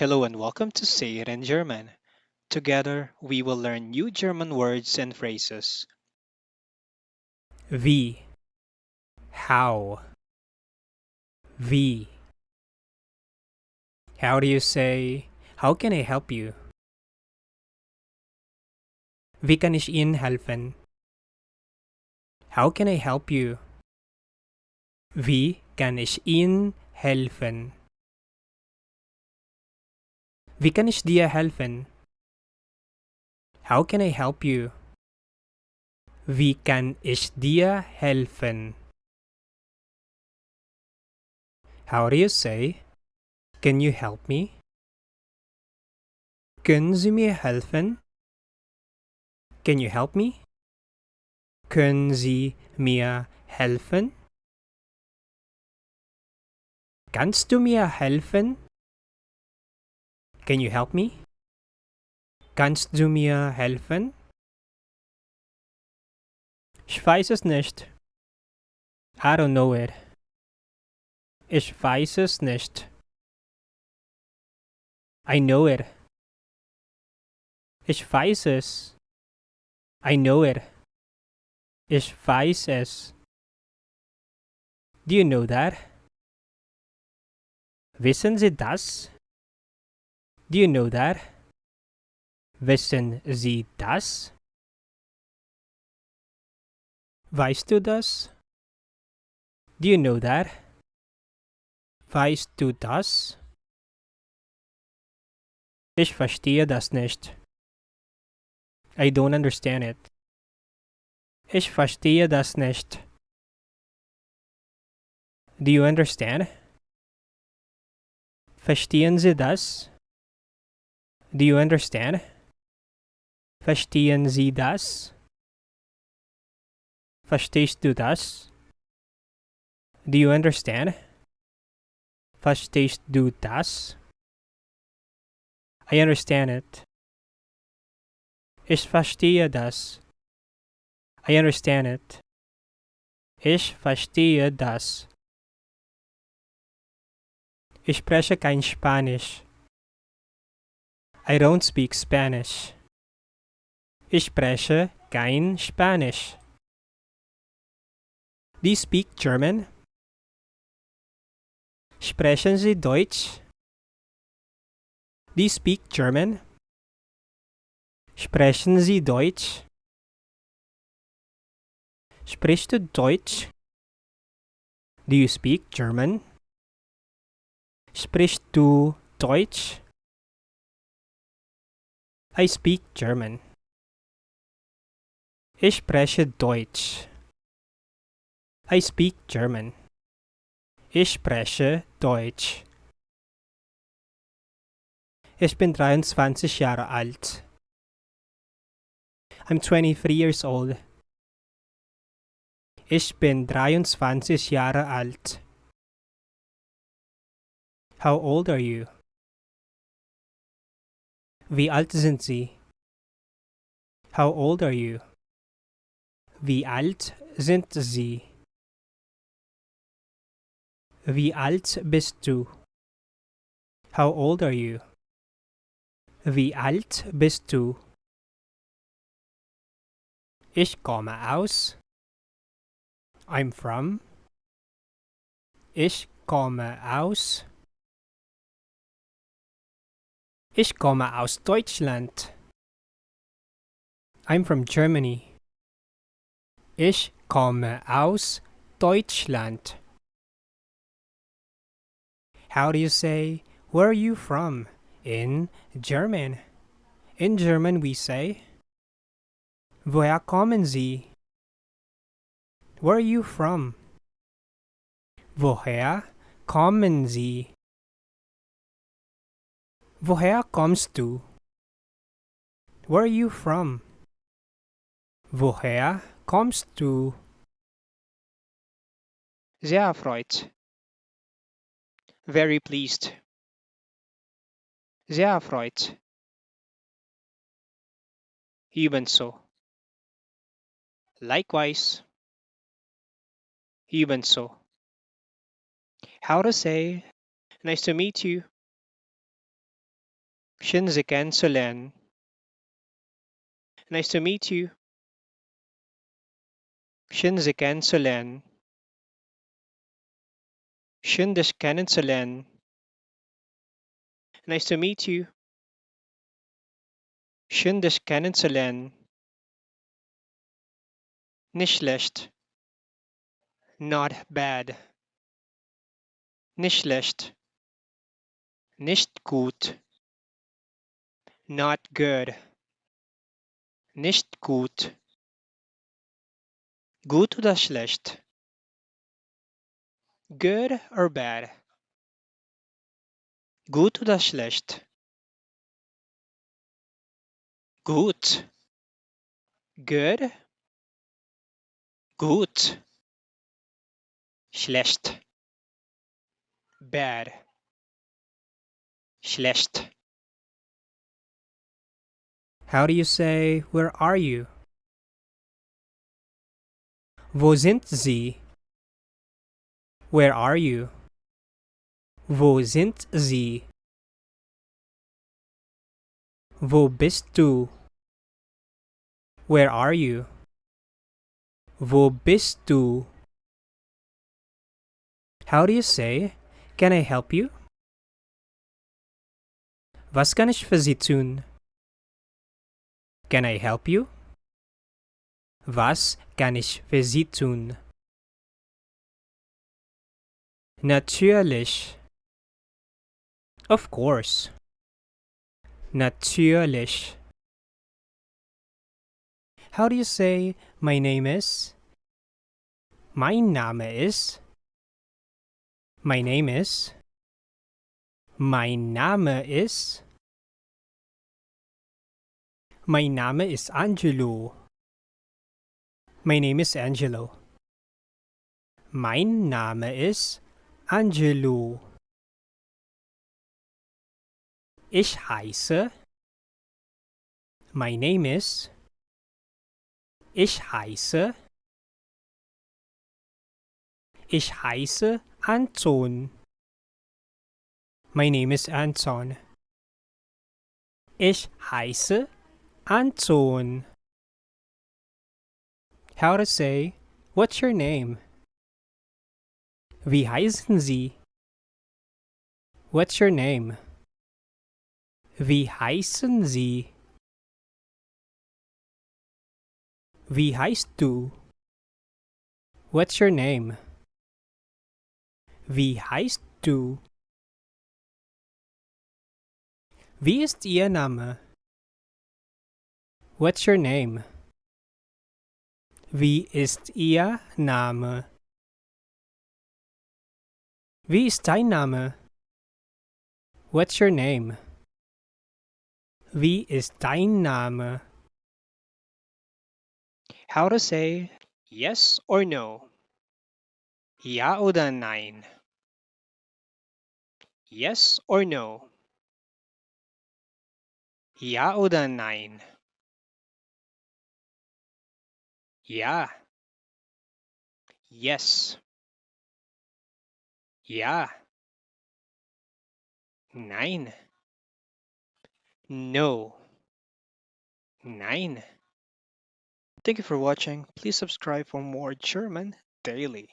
Hello and welcome to Say It in German. Together, we will learn new German words and phrases. Wie, how, wie. How do you say, how can I help you? Wie kann ich Ihnen helfen? How can I help you? Wie kann ich Ihnen helfen? Wie kann ich dir helfen? How can I help you? Wie kann ich dir helfen? How do you say, can you help me? Können Sie mir helfen? Can you help me? Können Sie mir helfen? Kannst du mir helfen? Can you help me? Kannst du mir helfen? Ich weiß es nicht. I don't know it. Ich weiß es nicht. I know it. Ich weiß es. I know it. Ich weiß es. Do you know that? Wissen Sie das? Do you know that? Wissen Sie das? Weißt du das? Do you know that? Weißt du das? Ich verstehe das nicht. I don't understand it. Ich verstehe das nicht. Do you understand? Verstehen Sie das? Do you understand? Verstehen Sie das? Verstehst du das? Do you understand? Verstehst du das? I understand it. Ich verstehe das. I understand it. Ich verstehe das. Ich spreche kein Spanisch. I don't speak Spanish. Ich spreche kein Spanisch. Do you speak German? Sprechen Sie Deutsch? Do you speak German? Sprechen Sie Deutsch? Sprichst du Deutsch? Do you speak German? Sprichst du Deutsch? I speak German. Ich spreche Deutsch. I speak German. Ich spreche Deutsch. Ich bin 23 Jahre alt. I'm 23 years old. Ich bin 23 Jahre alt. How old are you? Wie alt sind Sie? How old are you? Wie alt sind Sie? Wie alt bist du? How old are you? Wie alt bist du? Ich komme aus. I'm from. Ich komme aus. Ich komme aus Deutschland. I'm from Germany. Ich komme aus Deutschland. How do you say, where are you from? In German. In German we say, woher kommen Sie? Where are you from? Woher kommen Sie? Woher kommst du? Where are you from? Woher kommst du? Sehr erfreut. Very pleased. Sehr erfreut. Ebenso. Likewise. Ebenso. How to say, nice to meet you. Schön Sie kennenzulernen. Nice to meet you. Schön Sie kennenzulernen. Schön dich kennenzulernen. Nice to meet you. Schön dich kennenzulernen. Nicht schlecht. Not bad. Nicht schlecht. Nicht gut. Not good. Nicht gut. Gut oder schlecht? Good or bad? Gut oder schlecht? Gut. Good. Gut. Schlecht. Bad. Schlecht. How do you say, where are you? Wo sind Sie? Where are you? Wo sind Sie? Wo bist du? Where are you? Wo bist du? How do you say, can I help you? Was kann ich für Sie tun? Can I help you? Was kann ich für Sie tun? Natürlich. Of course. Natürlich. How do you say, my name is? Mein Name ist. My name is. Mein Name ist. Mein Name ist Angelo. My name is Angelo. Mein Name ist Angelo. Ich heiße. My name is. Ich heiße. Ich heiße Anton. My name is Anton. Ich heiße Anton. How to say, what's your name? Wie heißen Sie? What's your name? Wie heißen Sie? Wie heißt du? What's your name? Wie heißt du? Wie ist Ihr Name? What's your name? Wie ist Ihr Name? Wie ist dein Name? What's your name? Wie ist dein Name? How to say yes or no? Ja oder nein? Yes or no? Ja oder nein? Ja. Yes. Ja. Nein. No. Nein. Thank you for watching. Please subscribe for more German daily.